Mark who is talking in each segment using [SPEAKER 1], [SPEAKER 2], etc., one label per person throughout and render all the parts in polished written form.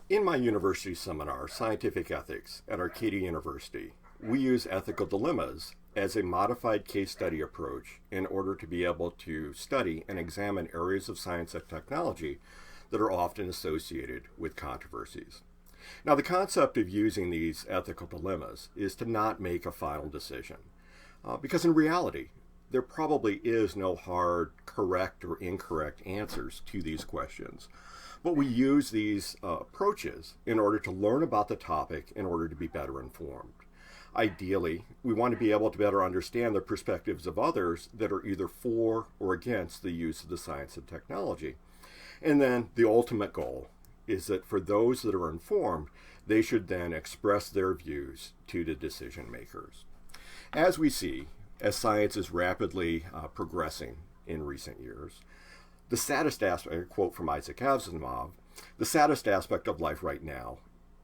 [SPEAKER 1] In my university seminar, Scientific Ethics, at Arcadia University, we use ethical dilemmas as a modified case study approach in order to be able to study and examine areas of science and technology that are often associated with controversies. Now, the concept of using these ethical dilemmas is to not make a final decision, because in reality, there probably is no hard, correct, or incorrect answers to these questions. But we use these approaches in order to learn about the topic in order to be better informed. Ideally, we want to be able to better understand the perspectives of others that are either for or against the use of the science and technology. And then the ultimate goal is that for those that are informed, they should then express their views to the decision makers. As we see, as science is rapidly progressing in recent years, the saddest aspect, a quote from Isaac Asimov, the saddest aspect of life right now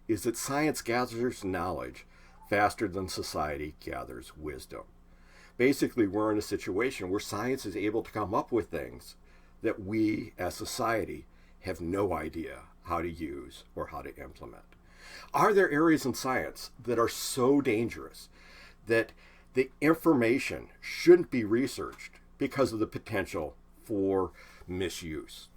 [SPEAKER 1] is that science gathers knowledge faster than society gathers wisdom. Basically, we're in a situation where science is able to come up with things that we as society have no idea how to use or how to implement. Are there areas in science that are so dangerous that the information shouldn't be researched because of the potential for misuse?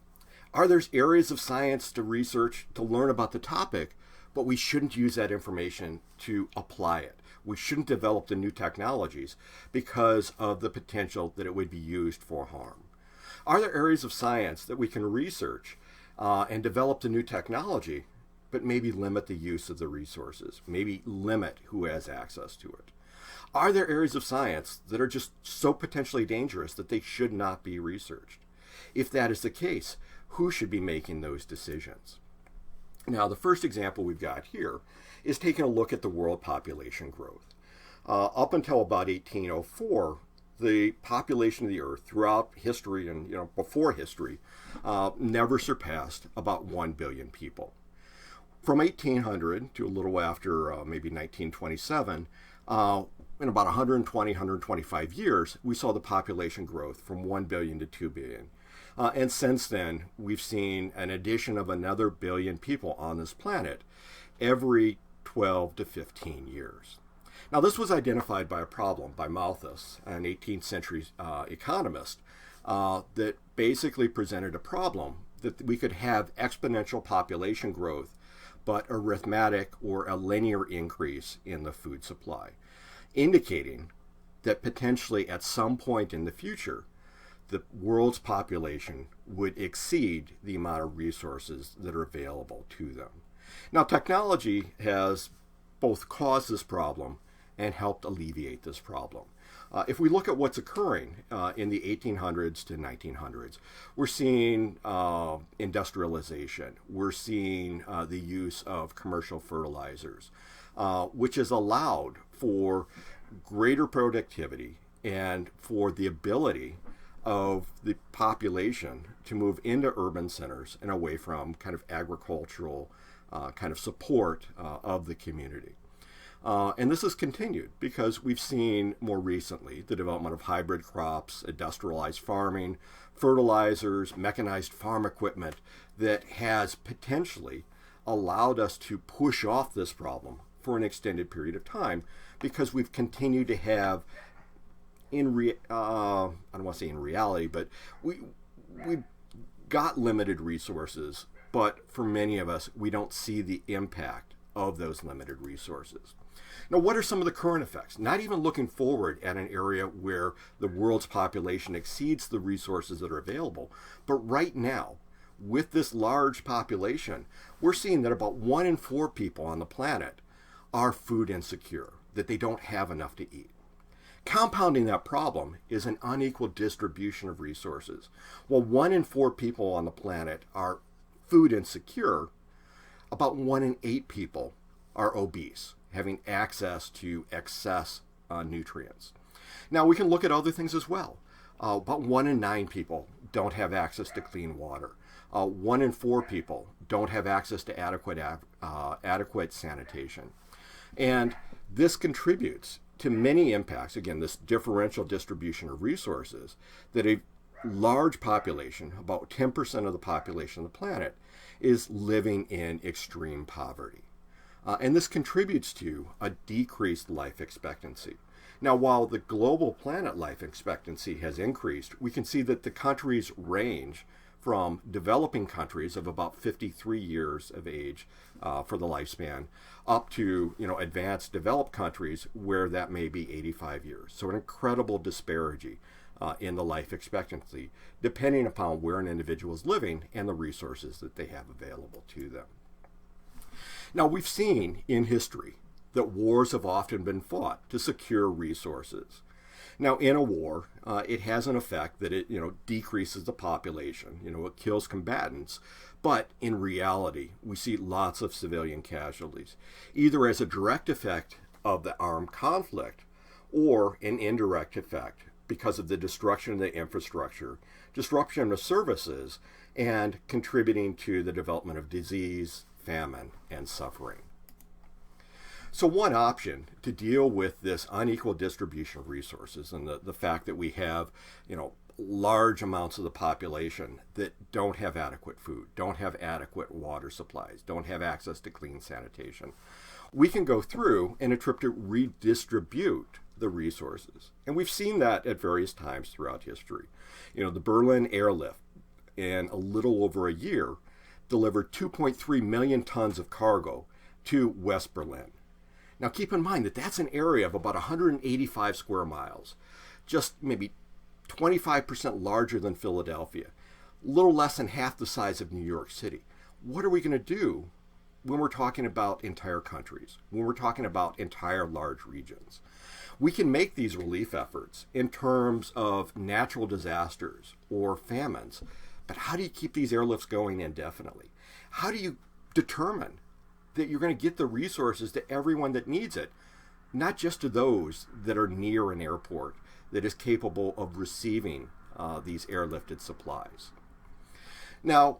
[SPEAKER 1] Are there areas of science to research to learn about the topic, but we shouldn't use that information to apply it? We shouldn't develop the new technologies because of the potential that it would be used for harm. Are there areas of science that we can research and develop the new technology, but maybe limit the use of the resources, maybe limit who has access to it? Are there areas of science that are just so potentially dangerous that they should not be researched? If that is the case, who should be making those decisions? Now, the first example we've got here is taking a look at the world population growth. Up until about 1804, the population of the Earth throughout history and before history never surpassed about 1 billion people. From 1800 to a little after maybe 1927, in about 120, 125 years, we saw the population growth from 1 billion to 2 billion. And since then, we've seen an addition of another billion people on this planet every 12 to 15 years. Now, this was identified by a problem by Malthus, an 18th century economist, that basically presented a problem that we could have exponential population growth, but arithmetic or a linear increase in the food supply, indicating that potentially at some point in the future, the world's population would exceed the amount of resources that are available to them. Now, technology has both caused this problem and helped alleviate this problem. If we look at what's occurring in the 1800s to 1900s, we're seeing industrialization. We're seeing the use of commercial fertilizers, which has allowed for greater productivity and for the ability of the population to move into urban centers and away from kind of agricultural kind of support of the community. And this has continued because we've seen more recently the development of hybrid crops, industrialized farming, fertilizers, mechanized farm equipment that has potentially allowed us to push off this problem for an extended period of time because we've continued to have I don't want to say in reality, but we got limited resources, but for many of us, we don't see the impact of those limited resources. Now, what are some of the current effects? Not even looking forward at an area where the world's population exceeds the resources that are available, but right now, with this large population, we're seeing that about 1 in 4 people on the planet are food insecure, that they don't have enough to eat. Compounding that problem is an unequal distribution of resources. While 1 in 4 people on the planet are food insecure, about 1 in 8 people are obese, having access to excess nutrients. Now, we can look at other things as well. About 1 in 9 people don't have access to clean water. 1 in 4 people don't have access to adequate sanitation. And this contributes to many impacts, again, this differential distribution of resources that large population, about 10% of the population of the planet, is living in extreme poverty. And this contributes to a decreased life expectancy. Now, while the global planet life expectancy has increased, we can see that the countries range from developing countries of about 53 years of age for the lifespan up to advanced developed countries where that may be 85 years. So an incredible disparity in the life expectancy depending upon where an individual is living and the resources that they have available to them. Now, we've seen in history that wars have often been fought to secure resources. Now, in a war, it has an effect that it decreases the population, it kills combatants, but in reality, we see lots of civilian casualties, either as a direct effect of the armed conflict or an indirect effect because of the destruction of the infrastructure, disruption of services, and contributing to the development of disease, famine, and suffering. So one option to deal with this unequal distribution of resources and the fact that we have, large amounts of the population that don't have adequate food, don't have adequate water supplies, don't have access to clean sanitation, we can go through and attempt to redistribute the resources. And we've seen that at various times throughout history. The Berlin airlift in a little over a year delivered 2.3 million tons of cargo to West Berlin. Now keep in mind that that's an area of about 185 square miles, just maybe 25% larger than Philadelphia, a little less than half the size of New York City. What are we going to do when we're talking about entire countries, when we're talking about entire large regions? We can make these relief efforts in terms of natural disasters or famines, but how do you keep these airlifts going indefinitely? How do you determine that you're going to get the resources to everyone that needs it, not just to those that are near an airport that is capable of receiving these airlifted supplies? Now,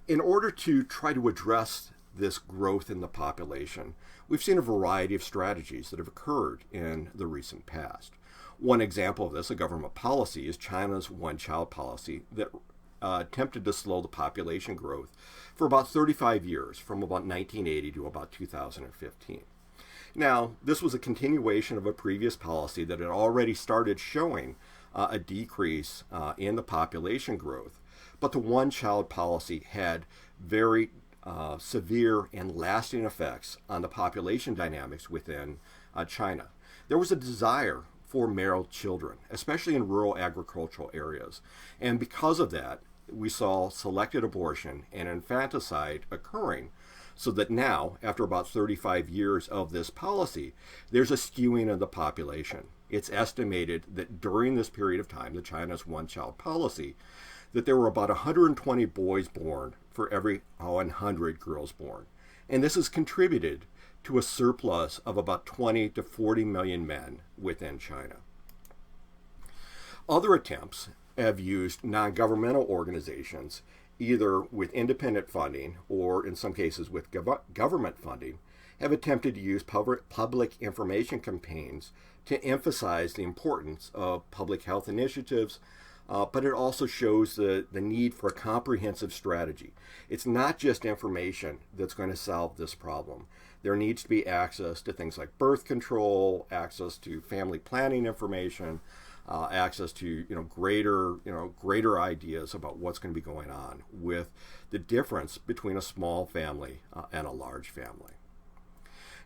[SPEAKER 1] in order to try to address this growth in the population, we've seen a variety of strategies that have occurred in the recent past. One example of this, a government policy, is China's one-child policy that attempted to slow the population growth for about 35 years, from about 1980 to about 2015. Now, this was a continuation of a previous policy that had already started showing a decrease in the population growth, but the one-child policy had very severe and lasting effects on the population dynamics within China. There was a desire for male children, especially in rural agricultural areas, and because of that, we saw selected abortion and infanticide occurring, so that now, after about 35 years of this policy, there's a skewing of the population. It's estimated that during this period of time, the China's one-child policy, that there were about 120 boys born for every 100 girls born. And this has contributed to a surplus of about 20 to 40 million men within China. Other attempts have used non-governmental organizations, either with independent funding or in some cases with government funding, have attempted to use public information campaigns to emphasize the importance of public health initiatives, but it also shows the need for a comprehensive strategy. It's not just information that's going to solve this problem. There needs to be access to things like birth control, access to family planning information, access to greater ideas about what's going to be going on with the difference between a small family and a large family.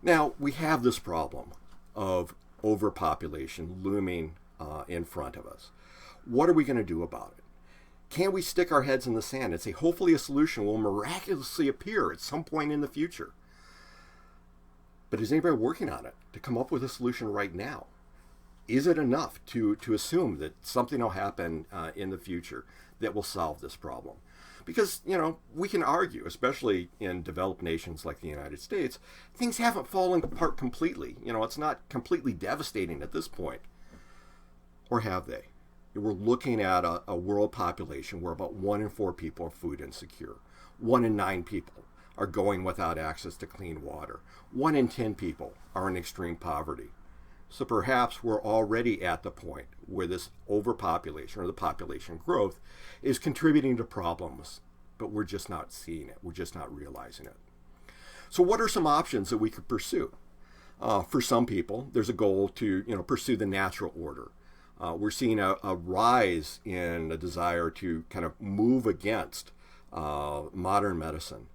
[SPEAKER 1] Now, we have this problem of overpopulation looming in front of us. What are we going to do about it? Can we stick our heads in the sand and say, hopefully a solution will miraculously appear at some point in the future? But is anybody working on it to come up with a solution right now? Is it enough to assume that something will happen in the future that will solve this problem? Because, we can argue, especially in developed nations like the United States, things haven't fallen apart completely. It's not completely devastating at this point. Or have they? We're looking at a world population where about 1 in 4 people are food insecure. 1 in 9 people are going without access to clean water. 1 in 10 people are in extreme poverty. So perhaps we're already at the point where this overpopulation or the population growth is contributing to problems, but we're just not seeing it. We're just not realizing it. So what are some options that we could pursue? For some people, there's a goal to pursue the natural order. We're seeing a rise in a desire to kind of move against modern medicine,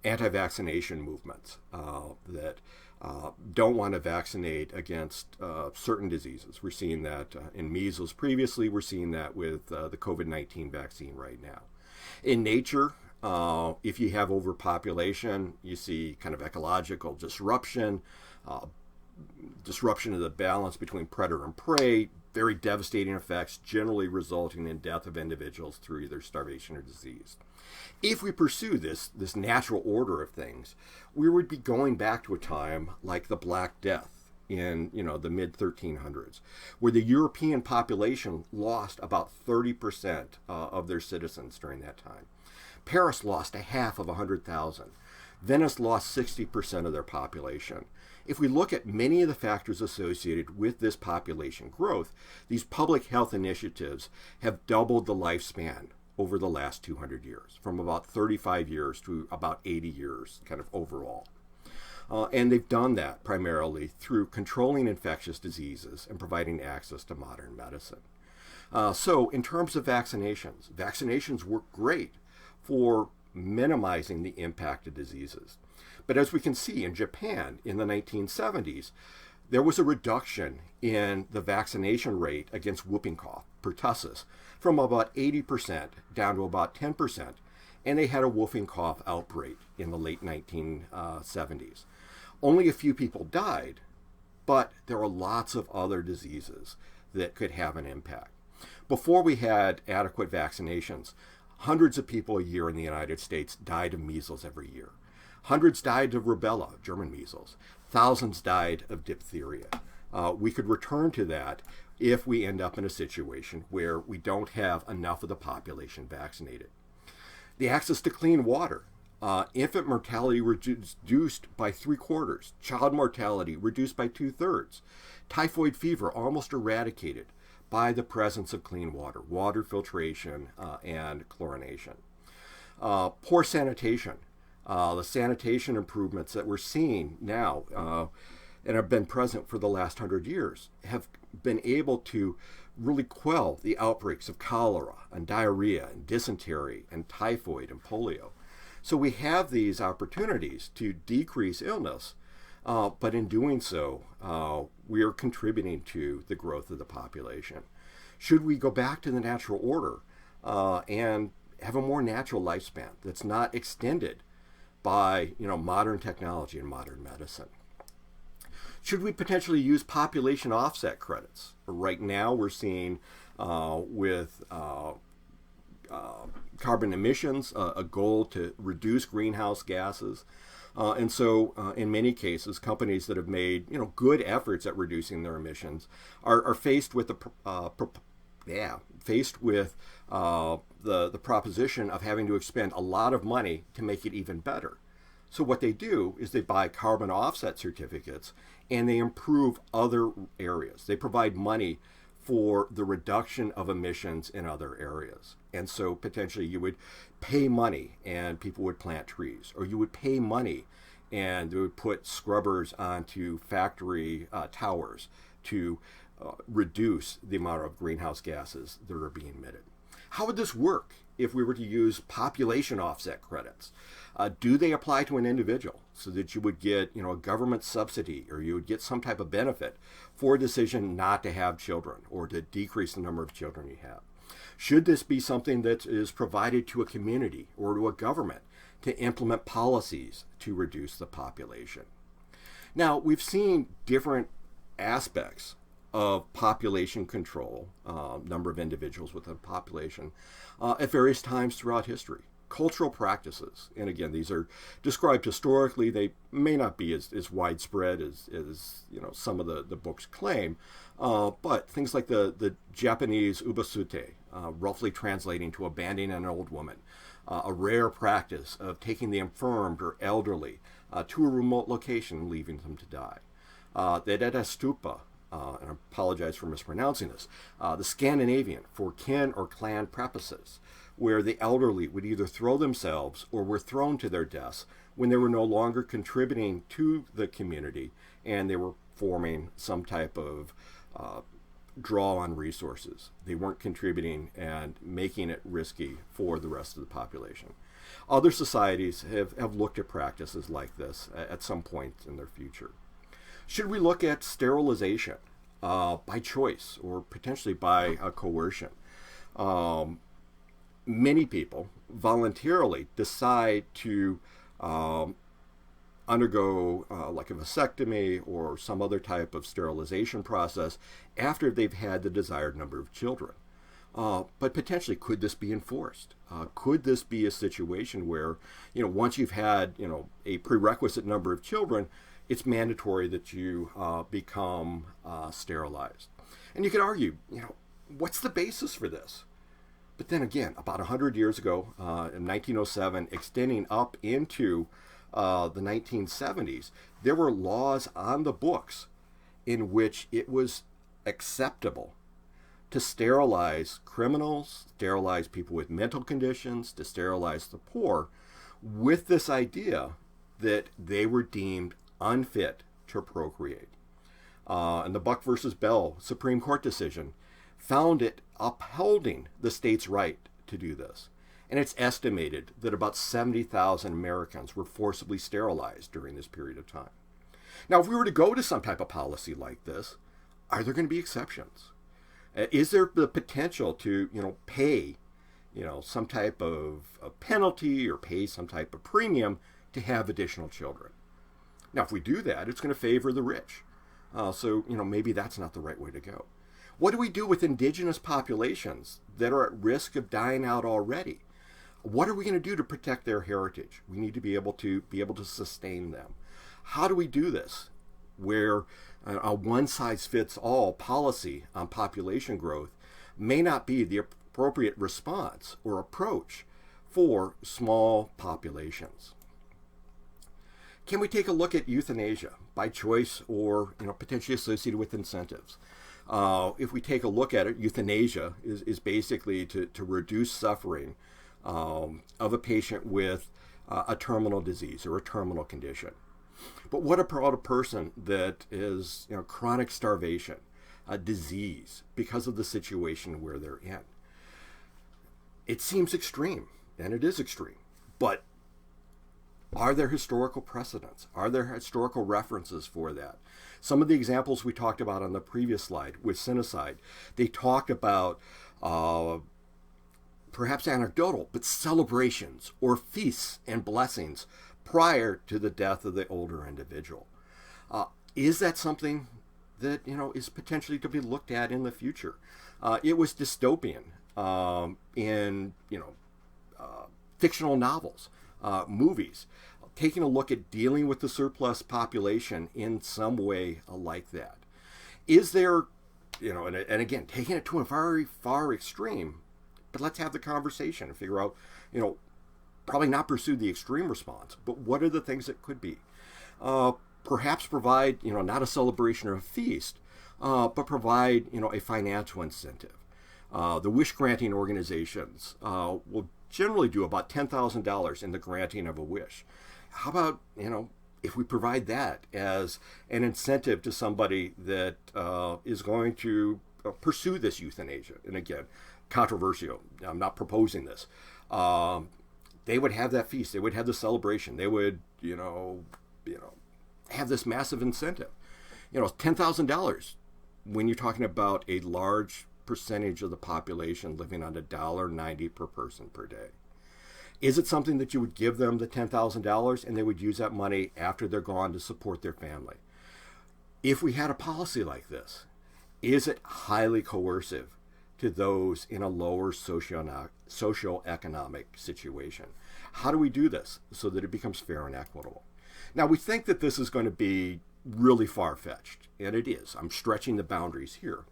[SPEAKER 1] anti-vaccination movements that don't want to vaccinate against certain diseases. We're seeing that in measles previously. We're seeing that with the COVID-19 vaccine right now. In nature, if you have overpopulation, you see kind of ecological disruption, disruption of the balance between predator and prey, very devastating effects, generally resulting in death of individuals through either starvation or disease. If we pursue this natural order of things, we would be going back to a time like the Black Death in the mid-1300s, where the European population lost about 30% of their citizens during that time. Paris lost a half of 100,000. Venice lost 60% of their population. If we look at many of the factors associated with this population growth, these public health initiatives have doubled the lifespan over the last 200 years, from about 35 years to about 80 years kind of overall. And they've done that primarily through controlling infectious diseases and providing access to modern medicine. So in terms of vaccinations work great for minimizing the impact of diseases. But as we can see in Japan in the 1970s, there was a reduction in the vaccination rate against whooping cough, pertussis, from about 80% down to about 10%, and they had a whooping cough outbreak in the late 1970s. Only a few people died, but there were lots of other diseases that could have an impact. Before we had adequate vaccinations, hundreds of people a year in the United States died of measles every year. Hundreds died of rubella, German measles. Thousands died of diphtheria. We could return to that if we end up in a situation where we don't have enough of the population vaccinated. The access to clean water. Infant mortality reduced by 3/4. Child mortality reduced by 2/3. Typhoid fever almost eradicated by the presence of clean water, water filtration, and chlorination. Poor sanitation. The sanitation improvements that we're seeing now and have been present for the last 100 years have been able to really quell the outbreaks of cholera and diarrhea and dysentery and typhoid and polio. So we have these opportunities to decrease illness, but in doing so, we are contributing to the growth of the population. Should we go back to the natural order and have a more natural lifespan that's not extended by modern technology and modern medicine? Should we potentially use population offset credits? Right now we're seeing with carbon emissions a goal to reduce greenhouse gases. And so in many cases, companies that have made good efforts at reducing their emissions are faced with the proposition of having to expend a lot of money to make it even better. So what they do is they buy carbon offset certificates and they improve other areas. They provide money for the reduction of emissions in other areas. And so potentially you would pay money and people would plant trees, or you would pay money and they would put scrubbers onto factory towers to reduce the amount of greenhouse gases that are being emitted. How would this work if we were to use population offset credits? Do they apply to an individual so that you would get a government subsidy, or you would get some type of benefit for a decision not to have children or to decrease the number of children you have? Should this be something that is provided to a community or to a government to implement policies to reduce the population? Now, we've seen different aspects of population control, number of individuals within a population, at various times throughout history. Cultural practices, and again, these are described historically. They may not be as widespread as some of the books claim, but things like the Japanese ubasute, roughly translating to abandoning an old woman, a rare practice of taking the infirmed or elderly to a remote location and leaving them to die. the Redistribution, and I apologize for mispronouncing this, the Scandinavian for kin or clan prepuces, where the elderly would either throw themselves or were thrown to their deaths when they were no longer contributing to the community and they were forming some type of draw on resources. They weren't contributing and making it risky for the rest of the population. Other societies have looked at practices like this at some point in their future. Should we look at sterilization by choice or potentially by coercion? Many people voluntarily decide to undergo like a vasectomy or some other type of sterilization process after they've had the desired number of children. But potentially, could this be enforced? Could this be a situation where, once you've had, a prerequisite number of children, it's mandatory that you become sterilized? And you could argue, what's the basis for this? But then again, about 100 years ago, in 1907, extending up into the 1970s, there were laws on the books in which it was acceptable to sterilize criminals, sterilize people with mental conditions, to sterilize the poor, with this idea that they were deemed unfit to procreate. And the Buck versus Bell Supreme Court decision found it upholding the state's right to do this. And it's estimated that about 70,000 Americans were forcibly sterilized during this period of time. Now, if we were to go to some type of policy like this, are there going to be exceptions? Is there the potential to, pay, some type of a penalty or pay some type of premium to have additional children? Now, if we do that, it's going to favor the rich. So, maybe that's not the right way to go. What do we do with indigenous populations that are at risk of dying out already? What are we going to do to protect their heritage? We need to be able to sustain them. How do we do this? Where a one-size-fits-all policy on population growth may not be the appropriate response or approach for small populations. Can we take a look at euthanasia by choice or potentially associated with incentives? If we take a look at it, euthanasia is basically to reduce suffering of a patient with a terminal disease or a terminal condition. But what about a person that is chronic starvation, a disease, because of the situation where they're in? It seems extreme, and it is extreme, but are there historical precedents? Are there historical references for that? Some of the examples we talked about on the previous slide with sinicide, they talked about perhaps anecdotal, but celebrations or feasts and blessings prior to the death of the older individual. Is that something that is potentially to be looked at in the future? It was dystopian in fictional novels, movies, taking a look at dealing with the surplus population in some way like that. Is there, and again, taking it to a very far extreme, but let's have the conversation and figure out, probably not pursue the extreme response, but what are the things that could be? Perhaps provide, not a celebration or a feast, but provide, a financial incentive. The wish-granting organizations will generally do about $10,000 in the granting of a wish. How about, if we provide that as an incentive to somebody that is going to pursue this euthanasia? And again, controversial. I'm not proposing this. They would have that feast. They would have the celebration. They would, have this massive incentive. $10,000 when you're talking about a large percentage of the population living on $1.90 per person per day. Is it something that you would give them the $10,000 and they would use that money after they're gone to support their family? If we had a policy like this, is it highly coercive to those in a lower socioeconomic situation? How do we do this so that it becomes fair and equitable? Now, we think that this is going to be really far-fetched, and it is. I'm stretching the boundaries here.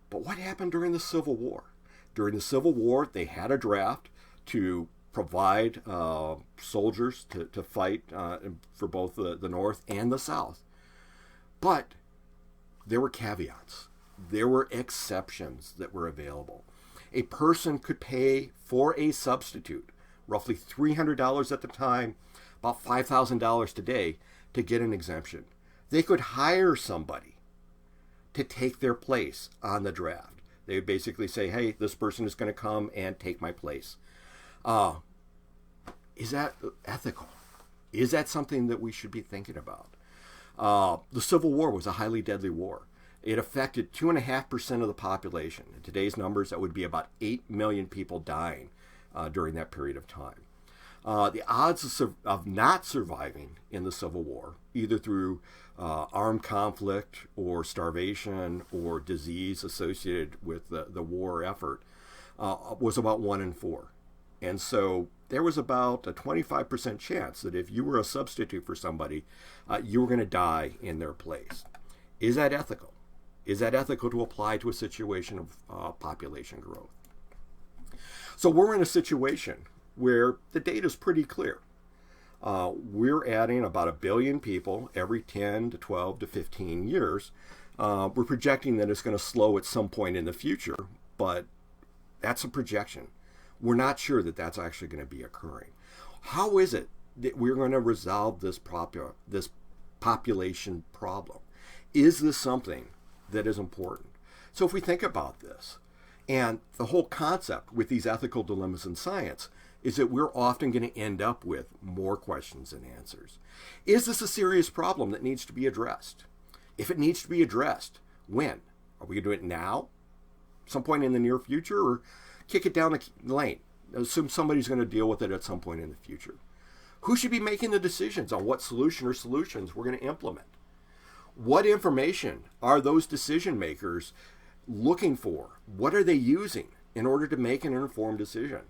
[SPEAKER 1] But what happened during the Civil War? During the Civil War, they had a draft to provide soldiers to fight for both the North and the South. But there were caveats. There were exceptions that were available. A person could pay for a substitute, roughly $300 at the time, about $5,000 today, to get an exemption. They could hire somebody to take their place on the draft. They would basically say, hey, this person is going to come and take my place. Is that ethical? Is that something that we should be thinking about? The Civil War was a highly deadly war. It affected 2.5% of the population. In today's numbers, that would be about 8 million people dying during that period of time. The odds of not surviving in the Civil War, either through armed conflict or starvation or disease associated with the war effort, was about 1 in 4. And so there was about a 25% chance that if you were a substitute for somebody, you were going to die in their place. Is that ethical? Is that ethical to apply to a situation of population growth? So we're in a situation where the data is pretty clear. We're adding about 1 billion people every 10 to 12 to 15 years. We're projecting that it's going to slow at some point in the future, but that's a projection. We're not sure that that's actually going to be occurring. How is it that we're going to resolve this population problem? Is this something that is important? So if we think about this, and the whole concept with these ethical dilemmas in science is that we're often going to end up with more questions than answers. Is this a serious problem that needs to be addressed? If it needs to be addressed, when? Are we going to do it now? Some point in the near future? Or kick it down the lane? Assume somebody's going to deal with it at some point in the future. Who should be making the decisions on what solution or solutions we're going to implement? What information are those decision makers looking for? What are they using in order to make an informed decision?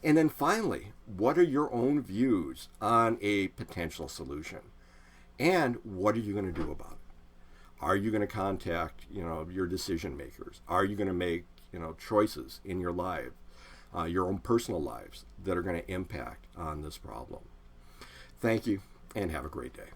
[SPEAKER 1] And then finally, what are your own views on a potential solution? And what are you going to do about it? Are you going to contact, your decision makers? Are you going to make, choices in your life, your own personal lives that are going to impact on this problem? Thank you, and have a great day.